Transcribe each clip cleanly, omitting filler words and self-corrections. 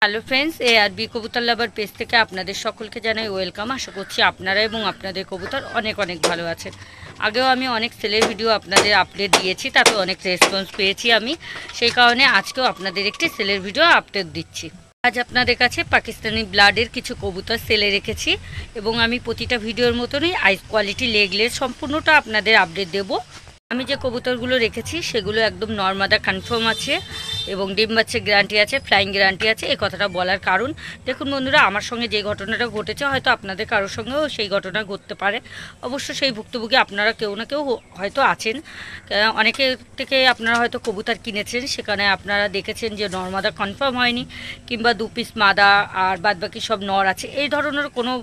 Hello friends, এ আর B কবুতর লাভার page থেকে আপনাদের সকলকে জানাই ওয়েলকাম। আশা করছি আপনারা এবং আপনাদের কবুতর অনেক অনেক ভালো আছেন। আগেও আমি অনেক সেলের ভিডিও আপনাদের আপডেট দিয়েছি, তাতে অনেক রেসপন্স পেয়েছি আমি। সেই কারণে আজকেও আপনাদের একটি সেলের ভিডিও আপডেট দিচ্ছি। আজ আপনাদের কাছে পাকিস্তানি ব্লাডের কিছু কবুতর সেলে রেখেছি এবং আমি প্রতিটা ভিডিওর মতনই আইস কোয়ালিটি লেগলেস সম্পূর্ণটা আপনাদের আপডেট দেবো। আমি যে কবুতরগুলো রেখেছি সেগুলো একদম নর্মাদা কনফার্ম আছে এবং ডিম বাচ্চা গ্যারান্টি আছে, ফ্লাইং গ্যারান্টি আছে। এই কথাটা বলার কারণ, দেখুন বন্ধুরা, আমার সঙ্গে যে ঘটনাটা ঘটেছে হয়তো আপনাদের কারোর সঙ্গেও সেই ঘটনা ঘটতে পারে। অবশ্য সেই ভুক্তভোগী আপনারা কেউ না কেউ হয়তো আছেন। অনেকে থেকে আপনারা হয়তো কবুতর কিনেছেন, সেখানে আপনারা দেখেছেন যে নর্মাদা কনফার্ম হয়নি, কিংবা 2 পিস মাদা আর বাদবাকি সব নর আছে। এই ধরনের কোনো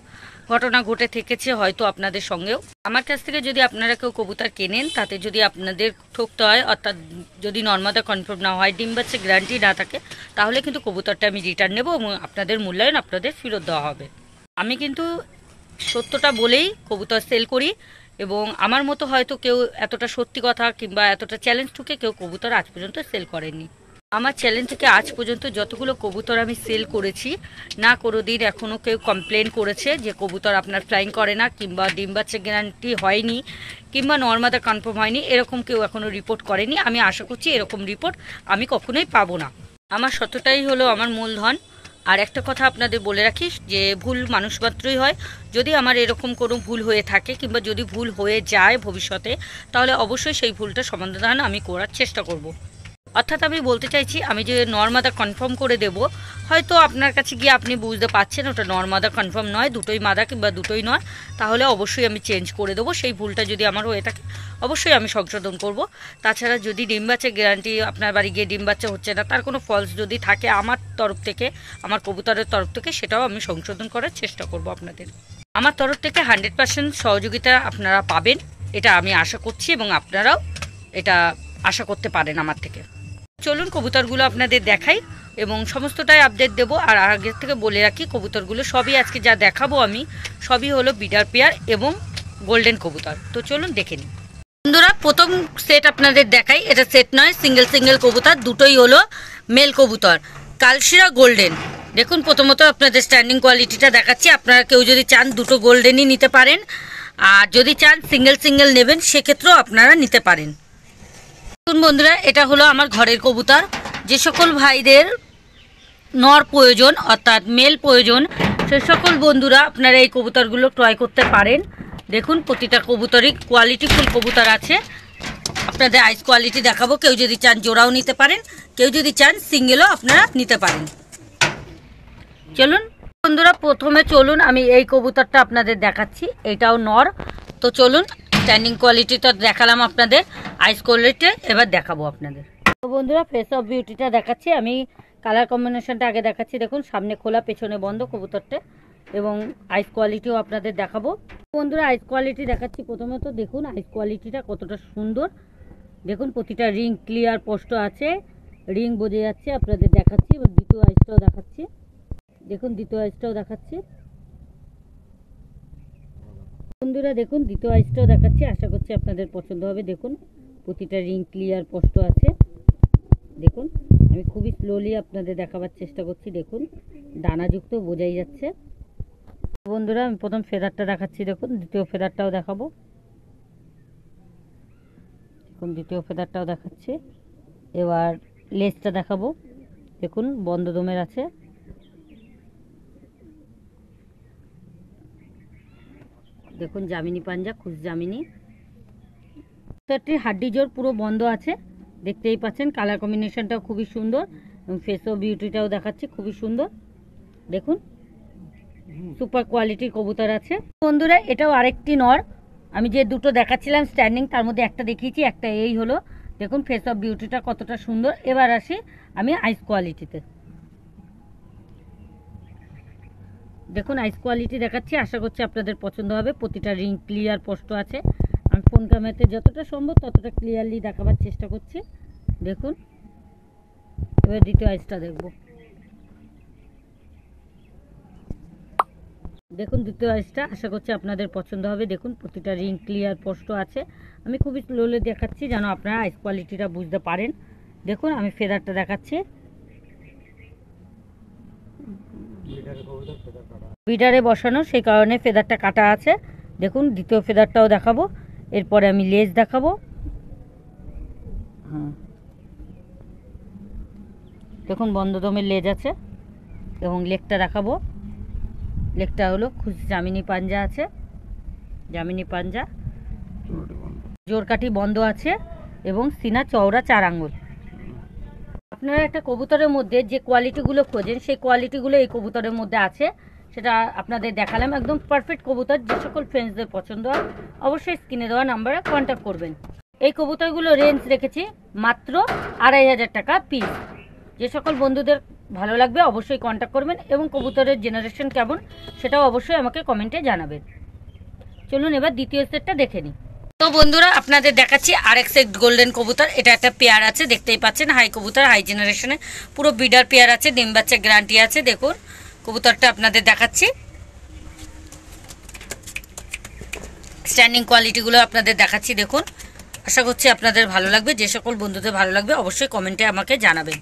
ঘটনা ঘটে থেকেছে হয়তো আপনাদের সঙ্গেও। আমার কাছ থেকে যদি আপনারা কেউ কবুতর কেনেন, তাতে যদি আপনাদের ঠকতে হয়, অর্থাৎ যদি নর্মাদা কনফার্ম না হয়, ডিম বাচ্চা গ্যারান্টি না থাকে, তাহলে কিন্তু কবুতরটা আমি রিটার্ন নেব এবং আপনাদের মূল্যায়ন আপনাদের ফেরত দেওয়া হবে। আমি কিন্তু সত্যটা বলেই কবুতর সেল করি এবং আমার মতো হয়তো কেউ এতটা সত্যি কথা কিংবা এতটা চ্যালেঞ্জ ঠুকে কেউ কবুতর আজ পর্যন্ত সেল করেনি। আমার চ্যালেঞ্জ থেকে আজ পর্যন্ত যতগুলো কবুতর আমি সেল করেছি, না কোনোদিন এখনও কেউ কমপ্লেন করেছে যে কবুতর আপনার ফ্লাইং করে না, কিংবা ডিম বাচ্চা গ্যারান্টি হয়নি, কিংবা নর্মাদা কনফার্ম হয়নি, এরকম কেউ এখনও রিপোর্ট করেনি। আমি আশা করছি এরকম রিপোর্ট আমি কখনোই পাবো না। আমার সত্যটাই হলো আমার মূলধন। আর একটা কথা আপনাদের বলে রাখি যে ভুল মানুষ মাত্রই হয়। যদি আমার এরকম কোনো ভুল হয়ে থাকে কিংবা যদি ভুল হয়ে যায় ভবিষ্যতে, তাহলে অবশ্যই সেই ভুলটা সমাধান আমি করার চেষ্টা করব। অর্থাৎ আমি বলতে চাইছি, আমি যে নর্মাদা কনফার্ম করে দেব, হয়তো আপনার কাছে গিয়ে আপনি বুঝতে পারছেন ওটা নর্মাদা কনফার্ম নয়, দুটোই মাদা কিংবা দুটোই নয়, তাহলে অবশ্যই আমি চেঞ্জ করে দেবো। সেই ভুলটা যদি আমার হয়ে থাকে অবশ্যই আমি সংশোধন করব। তাছাড়া যদি ডিম বাচ্চা গ্যারান্টি আপনার বাড়ি গিয়ে ডিম বাচ্চা হচ্ছে না, তার কোনো ফলস যদি থাকে আমার তরফ থেকে, আমার কবুতরের তরফ থেকে, সেটাও আমি সংশোধন করার চেষ্টা করব আপনাদের। আমার তরফ থেকে 100% সহযোগিতা আপনারা পাবেন, এটা আমি আশা করছি এবং আপনারাও এটা আশা করতে পারেন আমার থেকে। চলুন কবুতরগুলো আপনাদের দেখাই এবং সমস্তটাই আপডেট দেবো। আর আগের থেকে বলে রাখি, কবুতরগুলো সবই আজকে যা দেখাবো আমি সবই হলো বিডার পেয়ার এবং গোল্ডেন কবুতর। তো চলুন দেখে নিই বন্ধুরা। প্রথম সেট আপনাদের দেখাই, এটা সেট নয়, সিঙ্গেল কবুতর, দুটোই হলো মেল কবুতর, কালশিরা গোল্ডেন। দেখুন প্রথমত আপনাদের স্ট্যান্ডিং কোয়ালিটিটা দেখাচ্ছি। আপনারা কেউ যদি চান দুটো গোল্ডেনই নিতে পারেন, আর যদি চান সিঙ্গেল নেবেন সেক্ষেত্রেও আপনারা নিতে পারেন। বন্ধুরা, এটা হলো আমার ঘরের কবুতর। যে সকল ভাইদের নর প্রয়োজন অর্থাৎ মেল প্রয়োজন, সে সকল বন্ধুরা আপনারা এই কবুতরগুলো ক্রয় করতে পারেন। দেখুন প্রতিটা কবুতরই কোয়ালিটিফুল কবুতর আছে। আপনাদের আইস কোয়ালিটি দেখাবো। কেউ যদি চান জোড়াও নিতে পারেন, কেউ যদি চান সিঙ্গেলও আপনারা নিতে পারেন। চলুন বন্ধুরা, প্রথমে চলুন আমি এই কবুতরটা আপনাদের দেখাচ্ছি। এটাও নর। তো চলুন, স্ট্যান্ডিং কোয়ালিটিটা দেখালাম আপনাদের, আইস কোয়ালিটি এবার দেখাবো আপনাদের। তো বন্ধুরা, ফেস অফ বিউটিটা দেখাচ্ছি আমি। কালার কম্বিনেশনটা আগে দেখাচ্ছি। দেখুন সামনে খোলা, পেছনে বন্ধ কবুতরটা, এবং আইস কোয়ালিটিও আপনাদের দেখাবো। বন্ধুরা, আইস কোয়ালিটি দেখাচ্ছি। প্রথমত দেখুন আইস কোয়ালিটিটা কতটা সুন্দর। দেখুন প্রতিটা রিং ক্লিয়ার স্পষ্ট আছে, রিং বোঝা যাচ্ছে। আপনাদের দেখাচ্ছি এবার দ্বিতীয় আইসটাও দেখাচ্ছি। দেখুন দ্বিতীয় আইসটাও দেখাচ্ছি বন্ধুরা। দেখুন দ্বিতীয় আইসটাও দেখাচ্ছি, আশা করছি আপনাদের পছন্দ হবে। দেখুন প্রতিটা রিং ক্লিয়ার স্পষ্ট আছে। দেখুন আমি খুবই স্লোলি আপনাদের দেখাবার চেষ্টা করছি। দেখুন ডানাযুক্ত বোঝাই যাচ্ছে। বন্ধুরা, আমি প্রথম ফেদারটা দেখাচ্ছি। দেখুন দ্বিতীয় ফেদারটাও দেখাবো। দেখুন দ্বিতীয় ফেদারটাও দেখাচ্ছি। এবার লেজটা দেখাবো। দেখুন বন্ধ দমের আছে। দেখুন জামিনি পাঞ্জা, খুশ জামিনি। হাড্ডি জোর পুরো বন্ধ আছে, দেখতেই পাচ্ছেন। কালার কম্বিনেশনটাও খুবই সুন্দর এবং ফেস অফ বিউটিটাও দেখাচ্ছি, খুবই সুন্দর। দেখুন সুপার কোয়ালিটির কবুতর আছে বন্ধুরা। এটাও আরেকটি নর। আমি যে দুটো দেখাচ্ছিলাম স্ট্যান্ডিং, তার মধ্যে একটা দেখিয়েছি, একটা এই হলো। দেখুন ফেস অফ বিউটিটা কতটা সুন্দর। এবার আসি আমি আইস কোয়ালিটিতে। দেখুন আইস কোয়ালিটি দেখাচ্ছি, আশা করছি আপনাদের পছন্দ হবে। প্রতিটা রিং ক্লিয়ার স্পষ্ট আছে। আমি ফোন ক্যামেরাতে যতটা সম্ভব ততটা ক্লিয়ারলি দেখাবার চেষ্টা করছি। দেখুন এবার দ্বিতীয় আইসটা দেখব। দেখুন দ্বিতীয় আইসটা, আশা করছি আপনাদের পছন্দ হবে। দেখুন প্রতিটা রিং ক্লিয়ার স্পষ্ট আছে। আমি খুবই স্লোলি দেখাচ্ছি যেন আপনারা আইস কোয়ালিটিটা বুঝতে পারেন। দেখুন আমি ফেদারটা দেখাচ্ছি। বিডারে বসানো, সেই কারণে ফেদারটা কাটা আছে। দেখুন দ্বিতীয় ফেদারটাও দেখাবো, এরপরে আমি লেজ দেখাবো। দেখুন বন্ধ দমের লেজ আছে এবং লেগটা দেখাবো। লেগটা হলো জামিনি পাঞ্জা আছে, জামিনি পাঞ্জা, জোরকাঠি বন্ধ আছে এবং সিনা চওড়া 4 আঙ্গুল। আপনারা একটা কবুতরের মধ্যে যে কোয়ালিটিগুলো খোঁজেন সেই কোয়ালিটিগুলো এই কবুতরের মধ্যে আছে, সেটা আপনাদের দেখালাম। একদম পারফেক্ট কবুতর, যে সকল ফ্রেন্ডসদের পছন্দ হয় অবশ্যই স্ক্রিনে দেওয়া নাম্বারে কন্ট্যাক্ট করবেন। এই কবুতরগুলো রেঞ্জ রেখেছি মাত্র 2500 টাকা পিস। যে সকল বন্ধুদের ভালো লাগবে অবশ্যই কন্ট্যাক্ট করবেন এবং কবুতরের জেনারেশন কেমন সেটাও অবশ্যই আমাকে কমেন্টে জানাবেন। চলুন এবার দ্বিতীয় সেটটা দেখে নিই। তো বন্ধুরা আপনাদের দেখাচ্ছি আরেক সেট গোল্ডেন কবুতর। এটা একটা পেয়ার আছে, দেখতেই পাচ্ছেন হাই কবুতর, হাই জেনারেশনে পুরো বিডার পেয়ার আছে, ডিম বাচ্চা গ্যারান্টি আছে। দেখুন কবুতরটা আপনাদের দেখাচ্ছি, স্ট্যান্ডিং কোয়ালিটিগুলো আপনাদের দেখাচ্ছি। দেখুন আশা করছি আপনাদের ভালো লাগবে। যে সকল বন্ধুদের ভালো লাগবে অবশ্যই কমেন্টে আমাকে জানাবেন।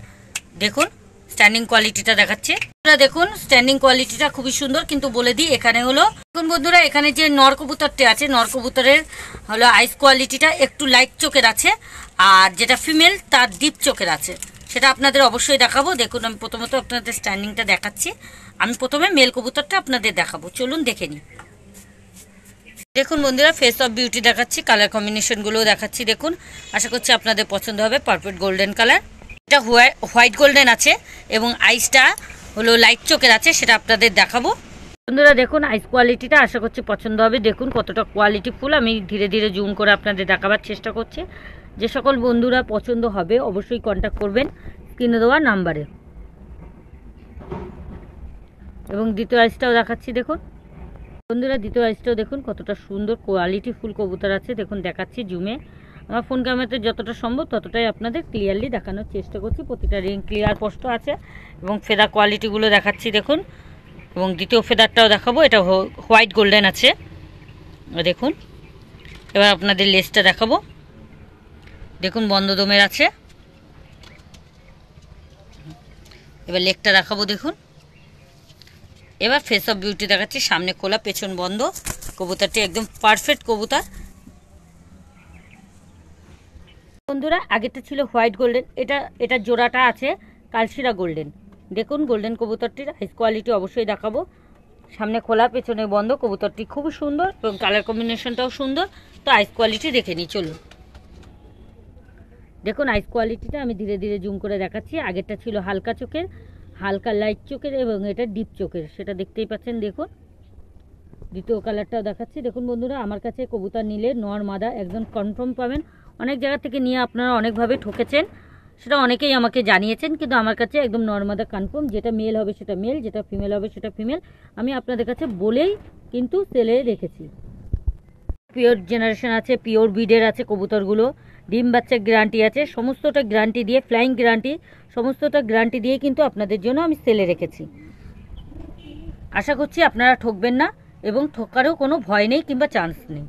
দেখুন স্ট্যান্ডিং কোয়ালিটিটা দেখাচ্ছে। দেখুন স্ট্যান্ডিং কোয়ালিটিটা খুবই সুন্দর, কিন্তু বলে দিই এখানে হলো দেখুন বন্ধুরা, এখানে যে নর কবুতরটি আছে নর কবুতরের হলো আইস কোয়ালিটিটা একটু লাইট চোখের আছে, আর যেটা ফিমেল তার ডিপ চোখের আছে, সেটা আপনাদের অবশ্যই দেখাবো। দেখুন আমি প্রথমত আপনাদের স্ট্যান্ডিংটা দেখাচ্ছি। আমি প্রথমে মেল কবুতরটা আপনাদের দেখাবো, চলুন দেখে নিই। দেখুন বন্ধুরা ফেস অফ বিউটি দেখাচ্ছি, কালার কম্বিনেশনগুলোও দেখাচ্ছি। দেখুন আশা করছি আপনাদের পছন্দ হবে। পারফেক্ট গোল্ডেন কালার, এটা হোয়াইট গোল্ডেন আছে এবং আইসটা হলো লাইট চোখের আছে, সেটা আপনাদের দেখাবো। বন্ধুরা দেখুন আইস কোয়ালিটিটা আশা করছি পছন্দ হবে। দেখুন কতটা কোয়ালিটি ফুল, আমি ধীরে ধীরে জুম করে আপনাদের দেখাবার চেষ্টা করছি। যে সকল বন্ধুরা পছন্দ হবে অবশ্যই কন্ট্যাক্ট করবেন স্ক্রিনে দেওয়া নাম্বারে। এবং দ্বিতীয় আইসটাও দেখাচ্ছি। দেখুন বন্ধুরা দ্বিতীয় আইসটাও দেখুন কতটা সুন্দর কোয়ালিটি ফুল কবুতর আছে। দেখুন দেখাচ্ছি জুমে, আমার ফোন ক্যামেরাতে যতটা সম্ভব ততটাই আপনাদের ক্লিয়ারলি দেখানোর চেষ্টা করছি। প্রতিটা রিং ক্লিয়ার স্পষ্ট আছে এবং ফেদার কোয়ালিটিগুলো দেখাচ্ছি। দেখুন এবং দ্বিতীয় ফেদারটাও দেখাবো, এটা হোয়াইট গোল্ডেন আছে। দেখুন এবার আপনাদের লেজটা দেখাবো। দেখুন বন্ধ দমের আছে। এবার লেগটা দেখাবো। দেখুন এবার ফেস অফ বিউটি দেখাচ্ছি, সামনে খোলা পেছন বন্ধ। কবুতরটি একদম পারফেক্ট কবুতর। বন্ধুরা আগেরটা ছিল হোয়াইট গোল্ডেন, এটা জোড়াটা আছে কালশিরা গোল্ডেন। দেখুন গোল্ডেন কবুতরটির আইস কোয়ালিটি অবশ্যই দেখাবো। সামনে খোলা পেছনে বন্ধ, কবুতরটি খুবই সুন্দর এবং কালার কম্বিনেশনটাও সুন্দর। তো আইস কোয়ালিটি দেখে নিই চলুন। দেখুন আইস কোয়ালিটিটা আমি ধীরে ধীরে জুম করে দেখাচ্ছি। আগেরটা ছিল হালকা চোখের, হালকা লাইট চোখের এবং এটা ডিপ চোখের, সেটা দেখতেই পাচ্ছেন। দেখুন দ্বিতীয় কালারটাও দেখাচ্ছি। দেখুন বন্ধুরা আমার কাছে কবুতর নিলে নর মাদা একজন কনফার্ম পাবেন। অনেক জায়গা থেকে নিয়ে আপনারা অনেকভাবে ঠকেছেন, সেটা অনেকেই আমাকে জানিয়েছেন, কিন্তু আমার কাছে একদম নর মাদা কনফার্ম। যেটা মেল হবে সেটা মেল, যেটা ফিমেল হবে সেটা ফিমেল। আমি আপনাদের কাছে বলেই কিন্তু সেলে রেখেছি। পিওর জেনারেশন আছে, পিওর ব্রিডের আছে কবুতরগুলো, ডিম বাচ্চা গ্যারান্টি আছে, সমস্তটা গ্যারান্টি দিয়ে, ফ্লাইং গ্যারান্টি, সমস্তটা গ্যারান্টি দিয়ে কিন্তু আপনাদের জন্য আমি সেলে রেখেছি। আশা করছি আপনারা ঠকবেন না এবং ঠকারও কোনো ভয় নেই কিংবা চান্স নেই।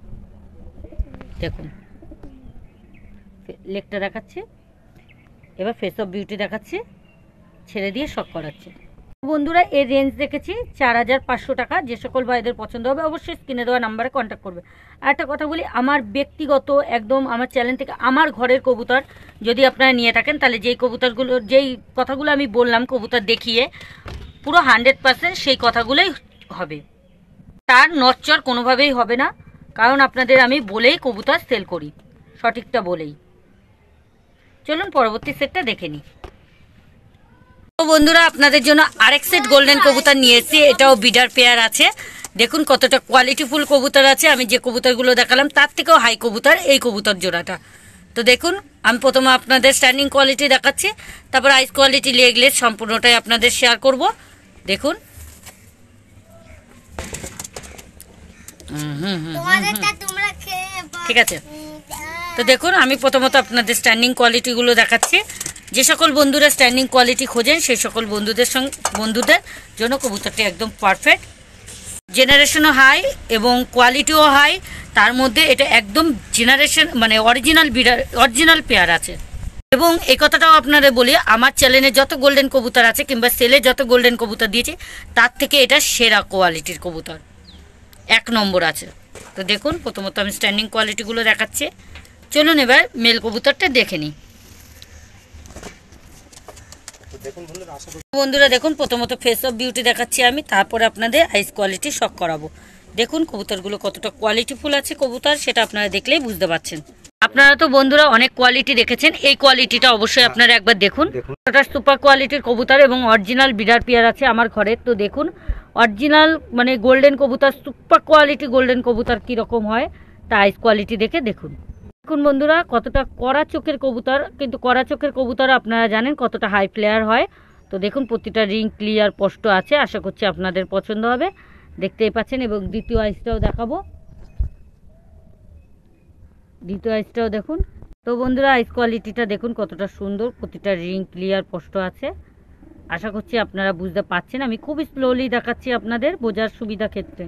দেখুন লেগটা দেখাচ্ছে, এবার ফেস অফ বিউটি দেখাচ্ছে, ছেড়ে দিয়ে শক করাচ্ছে। বন্ধুরা এর রেঞ্জ দেখেছি 4500 টাকা। যে সকল ভাইদের পছন্দ হবে অবশ্যই স্ক্রিনে দেওয়া নাম্বারে কন্ট্যাক্ট করবে। আর একটা কথা বলি, আমার ব্যক্তিগত একদম আমার চ্যানেল থেকে আমার ঘরের কবুতর যদি আপনারা নিয়ে থাকেন, তাহলে যেই কবুতরগুলো, যেই কথাগুলো আমি বললাম কবুতর দেখিয়ে, পুরো 100% সেই কথাগুলোই হবে। তার নচ্চর কোনোভাবেই হবে না, কারণ আপনাদের আমি বলেই কবুতর সেল করি, সঠিকটা বলেই। চলুন পরবর্তী সেটটা দেখে নিই। তো বন্ধুরা আপনাদের জন্য আরেক সেট গোল্ডেন কবুতর নিয়ে এসেছি, এটাও বিডার পেয়ার আছে। দেখুন কতটা কোয়ালিটিফুল কবুতর আছে। আমি যে কবুতরগুলো দেখালাম তার থেকেও হাই কবুতর এই কবুতর জোড়াটা। তো দেখুন আমি প্রথমে আপনাদের স্ট্যান্ডিং কোয়ালিটি দেখাচ্ছি, তারপর আইস কোয়ালিটি, লেগ লেস সম্পূর্ণটাই আপনাদের শেয়ার করব। দেখুন ঠিক আছে। তো দেখুন আমি প্রথমত আপনাদের স্ট্যান্ডিং কোয়ালিটিগুলো দেখাচ্ছি। যে সকল বন্ধুরা স্ট্যান্ডিং কোয়ালিটি খোঁজেন সেই সকল বন্ধুদের জন্য কবুতরটি একদম পারফেক্ট। জেনারেশনও হাই এবং কোয়ালিটিও হাই, তার মধ্যে এটা একদম জেনারেশন মানে অরিজিনাল পেয়ার আছে। এবং এই কথাটাও আপনারা বলি, আমার চ্যানেলে যত গোল্ডেন কবুতর আছে কিংবা সেলে যত গোল্ডেন কবুতর দিয়েছে তার থেকে এটা সেরা কোয়ালিটির কবুতর, 1 নম্বর আছে। তো দেখুন প্রথমত আমি স্ট্যান্ডিং কোয়ালিটিগুলো দেখাচ্ছি। চলুন এবার মেল কবুতরটা দেখে নিই। বন্ধুরা দেখুন প্রথমত ফেস অফ বিউটি দেখাচ্ছি আমি, তারপরে আপনাদের আইস কোয়ালিটি শক করাবো। দেখুন কবুতরগুলো কতটা কোয়ালিটিফুল আছে কবুতর, সেটা আপনারা দেখলেই বুঝতে পারছেন। আপনারা তো বন্ধুরা অনেক কোয়ালিটি দেখেছেন, এই কোয়ালিটিটা অবশ্যই আপনারা একবার দেখুন। এটা সুপার কোয়ালিটির কবুতর এবং অরিজিনাল বিডার পেয়ার আছে আমার ঘরে। তো দেখুন অরিজিনাল মানে গোল্ডেন কবুতর, সুপার কোয়ালিটি গোল্ডেন কবুতর কীরকম হয় তা আইস কোয়ালিটি দেখে দেখুন। দেখুন বন্ধুরা কতটা কড়া চোখের কবুতর, কিন্তু কড়া চোখের কবুতর আপনারা জানেন কতটা হাই ফ্লেয়ার হয়। তো দেখুন প্রতিটা রিং ক্লিয়ার স্পষ্ট আছে, আশা করছি আপনাদের পছন্দ হবে। দেখতেই পাচ্ছেন এবং দ্বিতীয় আইসটাও দেখাবো, দ্বিতীয় আইসটাও দেখুন। তো বন্ধুরা আইস কোয়ালিটিটা দেখুন কতটা সুন্দর, প্রতিটা রিং ক্লিয়ার স্পষ্ট আছে, আশা করছি আপনারা বুঝতে পারছেন। আমি খুবই স্লোলি দেখাচ্ছি আপনাদের বোঝার সুবিধা ক্ষেত্রে।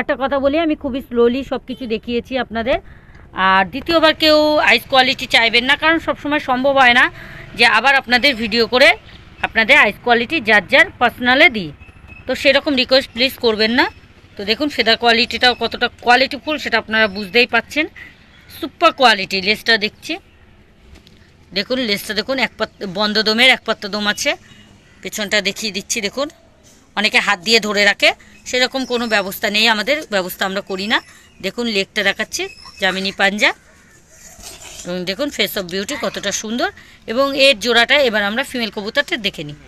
একটা কথা বলি, আমি খুবই স্লোলি সব কিছু দেখিয়েছি আপনাদের। আর দ্বিতীয়বার কেউ আইস কোয়ালিটি চাইবেন না, কারণ সবসময় সম্ভব হয় না যে আবার আপনাদের ভিডিও করে আপনাদের আইস কোয়ালিটি যার যার পার্সোনালে দিই। তো সেরকম রিকোয়েস্ট প্লিজ করবেন না। তো দেখুন ফেদার কোয়ালিটিটাও কতটা কোয়ালিটিফুল সেটা আপনারা বুঝতেই পাচ্ছেন, সুপার কোয়ালিটি। লেজটা দেখছি দেখুন, লেজটা দেখুন বন্ধ দমের 1 পাত্তা দম আছে। পেছনটা দেখিয়ে দিচ্ছি দেখুন, অনেকে হাত দিয়ে ধরে রাখে, সেরকম কোনো ব্যবস্থা নেই, আমাদের ব্যবস্থা আমরা করি না। দেখুন লেগটা দেখাচ্ছি, জামিনি পাঞ্জা, এবং দেখুন ফেস অফ বিউটি কতটা সুন্দর। এবং এর জোড়াটা এবার আমরা ফিমেল কবুতরটা দেখে নিই।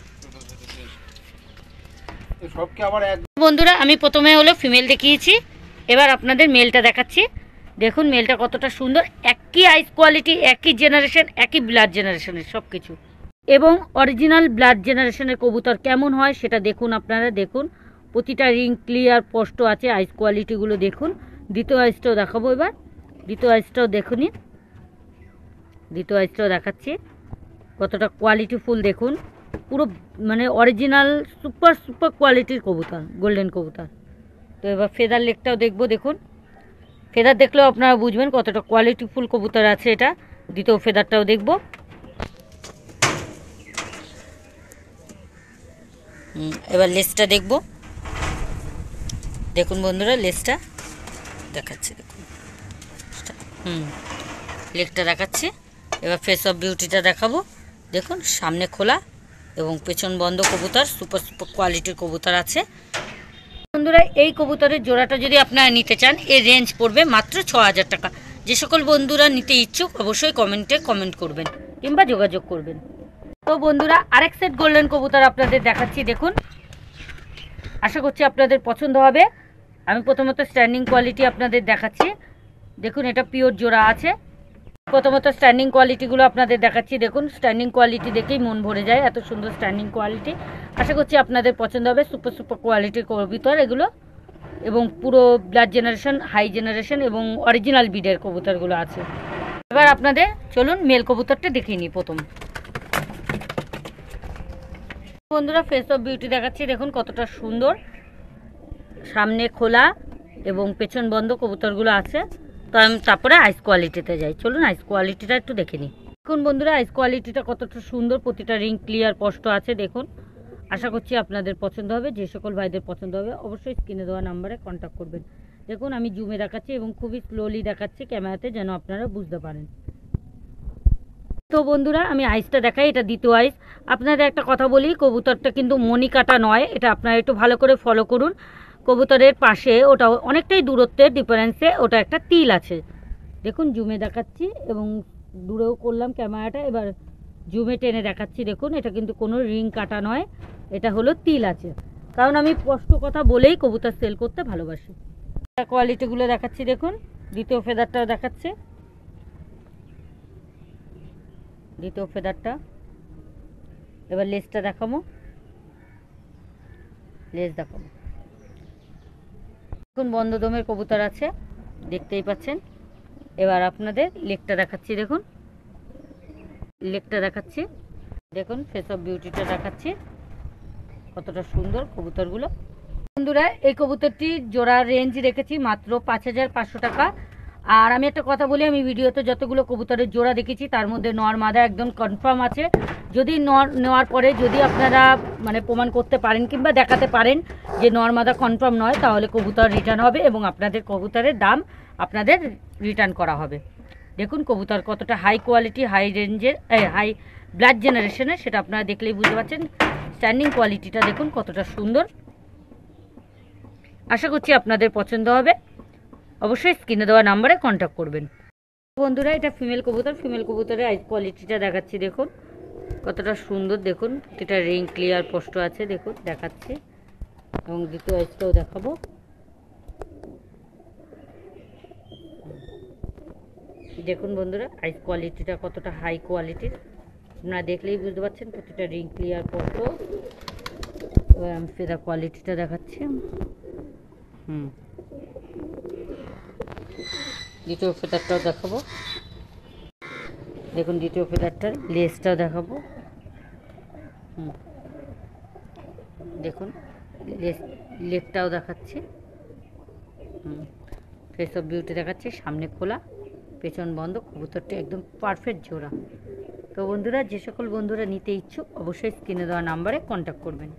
বন্ধুরা আমি প্রথমে হলো ফিমেল দেখিয়েছি, এবার আপনাদের মেলটা দেখাচ্ছি। দেখুন মেলটা কতটা সুন্দর, একই আইস কোয়ালিটি, একই জেনারেশন, একই ব্লাড জেনারেশনের সব কিছু। এবং অরিজিনাল ব্লাড জেনারেশনের কবুতর কেমন হয় সেটা দেখুন আপনারা। দেখুন প্রতিটা রিং ক্লিয়ার স্পষ্ট আছে, আইস কোয়ালিটিগুলো দেখুন। দ্বিতীয় আইসটাও দেখাবো এবার, দ্বিতীয় আইসটাও দেখুন, দ্বিতীয় আইসটাও দেখাচ্ছি কতটা কোয়ালিটিফুল। দেখুন পুরো মানে অরিজিনাল সুপার সুপার কোয়ালিটির কবুতর, গোল্ডেন কবুতর। তো এবার ফেদার লেগটাও দেখবো। দেখুন ফেদার দেখলেও আপনারা বুঝবেন কতটা কোয়ালিটিফুল কবুতর আছে এটা। দ্বিতীয় ফেদারটাও দেখব। এবার লেজটা দেখব। দেখুন বন্ধুরা লেজটা দেখাচ্ছি, দেখুন লেগটা দেখাচ্ছি। এবার ফেস অফ বিউটিটা দেখাবো। দেখুন সামনে খোলা এবং পেছন বন্ধ কবুতর, সুপার সুপার কোয়ালিটির কবুতর আছে। বন্ধুরা এই কবুতরের জোড়াটা যদি আপনারা নিতে চান এর রেঞ্জ পড়বে মাত্র 6000 টাকা। যে সকল বন্ধুরা নিতে ইচ্ছুক অবশ্যই কমেন্টে কমেন্ট করবেন কিংবা যোগাযোগ করবেন। তো বন্ধুরা আরেক সেট গোল্ডেন কবুতর আপনাদের দেখাচ্ছি, দেখুন আশা করছি আপনাদের পছন্দ হবে। আমি প্রথমত স্ট্যান্ডিং কোয়ালিটি আপনাদের দেখাচ্ছি। দেখুন এটা পিওর জোড়া আছে। প্রথমত স্ট্যান্ডিং কোয়ালিটিগুলো আপনাদের দেখাচ্ছি। দেখুন স্ট্যান্ডিং কোয়ালিটি দেখেই মন ভরে যায়, এত সুন্দর স্ট্যান্ডিং কোয়ালিটি। আশা করছি আপনাদের পছন্দ হবে, সুপার সুপার কোয়ালিটির কবুতর এগুলো, এবং পুরো ব্লাড জেনারেশন, হাই জেনারেশন এবং অরিজিনাল বিডের কবুতরগুলো আছে। এবার আপনাদের চলুন মেল কবুতরটা দেখিয়ে নিই। প্রথম বন্ধুরা ফেস অফ বিউটি দেখাচ্ছি, দেখুন কতটা সুন্দর, সামনে খোলা এবং পেছন বন্ধ কবুতরগুলো আছে। তো আমি তারপরে আইস কোয়ালিটিতে যাই, চলুন আইস কোয়ালিটিটা একটু দেখে নিই। দেখুন বন্ধুরা আইস কোয়ালিটিটা কতটা সুন্দর, প্রতিটা রিং ক্লিয়ার স্পষ্ট আছে। দেখুন আশা করছি আপনাদের পছন্দ হবে। যে সকল ভাইদের পছন্দ হবে অবশ্যই স্ক্রিনে দেওয়া নাম্বারে কন্ট্যাক্ট করবেন। দেখুন আমি জুমে দেখাচ্ছি এবং খুবই স্লোলি দেখাচ্ছি ক্যামেরাতে, যেন আপনারা বুঝতে পারেন। তো বন্ধুরা আমি আইসটা দেখাই, এটা দ্বিতীয় আইস। আপনাদের একটা কথা বলি, কবুতরটা কিন্তু মনি কাটা নয়, এটা আপনারা একটু ভালো করে ফলো করুন। কবুতরের পাশে ওটা অনেকটাই দূরত্বের ডিফারেন্সে ওটা একটা তিল আছে। দেখুন জুমে দেখাচ্ছি এবং দূরেও করলাম ক্যামেরাটা, এবার জুমে টেনে দেখাচ্ছি। দেখুন এটা কিন্তু কোনো রিং কাটা নয়, এটা হলো তিল আছে। কারণ আমি স্পষ্ট কথা বলেই কবুতর সেল করতে ভালোবাসি। কোয়ালিটিগুলো দেখাচ্ছি, দেখুন দ্বিতীয় ফেদারটাও দেখাচ্ছে, দ্বিতীয় ফেদারটা। এবার লেজটা দেখাবো, লেজ দেখাবো। দেখুন বন্ধ দমের কবুতর আছে, দেখতেই পাচ্ছেন। এবার আপনাদের লেগটা দেখাচ্ছি, দেখুন লেগটা দেখাচ্ছি। দেখুন ফেস অফ বিউটিটা দেখাচ্ছি, কতটা সুন্দর কবুতরগুলো। বন্ধুরা এই কবুতরটি জোড়া রেঞ্জ রেখেছি মাত্র 5500 টাকা। আর আমি একটা কথা বলি, আমি ভিডিওতে যতগুলো কবুতরের জোড়া দেখেছি তার মধ্যে নর মাদা একদম কনফার্ম আছে। যদি নর নেওয়ার পরে যদি আপনারা মানে প্রমাণ করতে পারেন কিংবা দেখাতে পারেন যে নর মাদা কনফার্ম নয়, তাহলে কবুতর রিটার্ন হবে এবং আপনাদের কবুতরের দাম আপনাদের রিটার্ন করা হবে। দেখুন কবুতর কতটা হাই কোয়ালিটি, হাই রেঞ্জের, হাই ব্লাড জেনারেশনের, সেটা আপনারা দেখলেই বুঝতে পারছেন। স্ট্যান্ডিং কোয়ালিটিটা দেখুন কতটা সুন্দর। আশা করছি আপনাদের পছন্দ হবে। অবশ্যই স্ক্রিনে দেওয়া নাম্বারে কন্ট্যাক্ট করবেন। বন্ধুরা এটা ফিমেল কবুতর, ফিমেল কবুতরের আইস কোয়ালিটিটা দেখাচ্ছি দেখুন কতটা সুন্দর। দেখুন প্রতিটা রিং ক্লিয়ার স্পষ্ট আছে, দেখুন দেখাচ্ছি এবং দ্বিতীয় আইসটাও দেখাবো। দেখুন বন্ধুরা আইস কোয়ালিটিটা কতটা হাই কোয়ালিটির, আপনারা দেখলেই বুঝতে পারছেন। প্রতিটা রিং ক্লিয়ার স্পষ্ট। এবার আমি ফেদার কোয়ালিটিটা দেখাচ্ছি। দ্বিতীয় ফেদারটাও দেখাবো, দেখুন দ্বিতীয় ফেদারটার লেজটাও দেখাবো। দেখুন লেজটাও দেখাচ্ছি। ফেস অফ বিউটি দেখাচ্ছি, সামনে খোলা পেছন বন্ধ, কবুতরটা একদম পারফেক্ট জোড়া। তো বন্ধুরা যে সকল বন্ধুরা নিতে ইচ্ছুক অবশ্যই স্ক্রিনে দেওয়া নাম্বারে কন্ট্যাক্ট করবেন।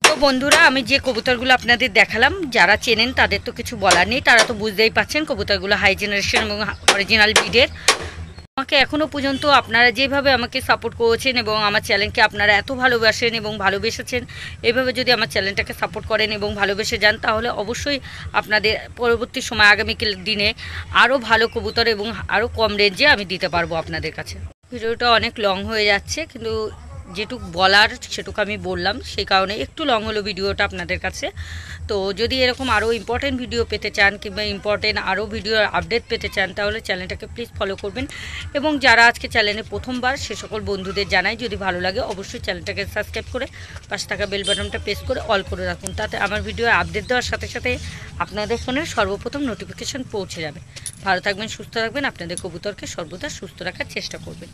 তো বন্ধুরা আমি যে কবুতরগুলো আপনাদের দেখালাম, যারা চেনেন তাদের তো কিছু বলার নেই, তারা তো বুঝতেই পারছেন কবুতরগুলো হাই জেনারেশন এবং অরিজিনাল ব্রিডের। আমাকে এখনও পর্যন্ত আপনারা যেভাবে আমাকে সাপোর্ট করেছেন এবং আমার চ্যানেলকে আপনারা এত ভালোবাসেন এবং ভালোবেসেছেন, এভাবে যদি আমার চ্যানেলটাকে সাপোর্ট করেন এবং ভালোবেসে যান, তাহলে অবশ্যই আপনাদের পরবর্তী সময় আগামী দিনে আরও ভালো কবুতর এবং আরও কম রেঞ্জে আমি দিতে পারবো আপনাদের কাছে। ভিডিওটা অনেক লং হয়ে যাচ্ছে, কিন্তু যেটুক বলার সেটুকু আমি বললাম, সেই কারণে একটু লং হলো ভিডিওটা আপনাদের কাছে। তো যদি এরকম আরও ইম্পর্টেন্ট ভিডিও পেতে চান কিংবা ইম্পর্টেন্ট আরও ভিডিওর আপডেট পেতে চান, তাহলে চ্যানেলটাকে প্লিজ ফলো করবেন। এবং যারা আজকে চ্যানেলে প্রথমবার সে সকল বন্ধুদের জানাই, যদি ভালো লাগে অবশ্যই চ্যানেলটাকে সাবস্ক্রাইব করে পাশে থাকা বেল বাটনটা প্রেস করে অল করে রাখুন, তাতে আমার ভিডিও আপডেট দেওয়ার সাথে সাথে আপনাদের ফোনে সর্বপ্রথম নোটিফিকেশন পৌঁছে যাবে। ভালো থাকবেন, সুস্থ থাকবেন, আপনাদের কবুতরকে সর্বদা সুস্থ রাখার চেষ্টা করবেন।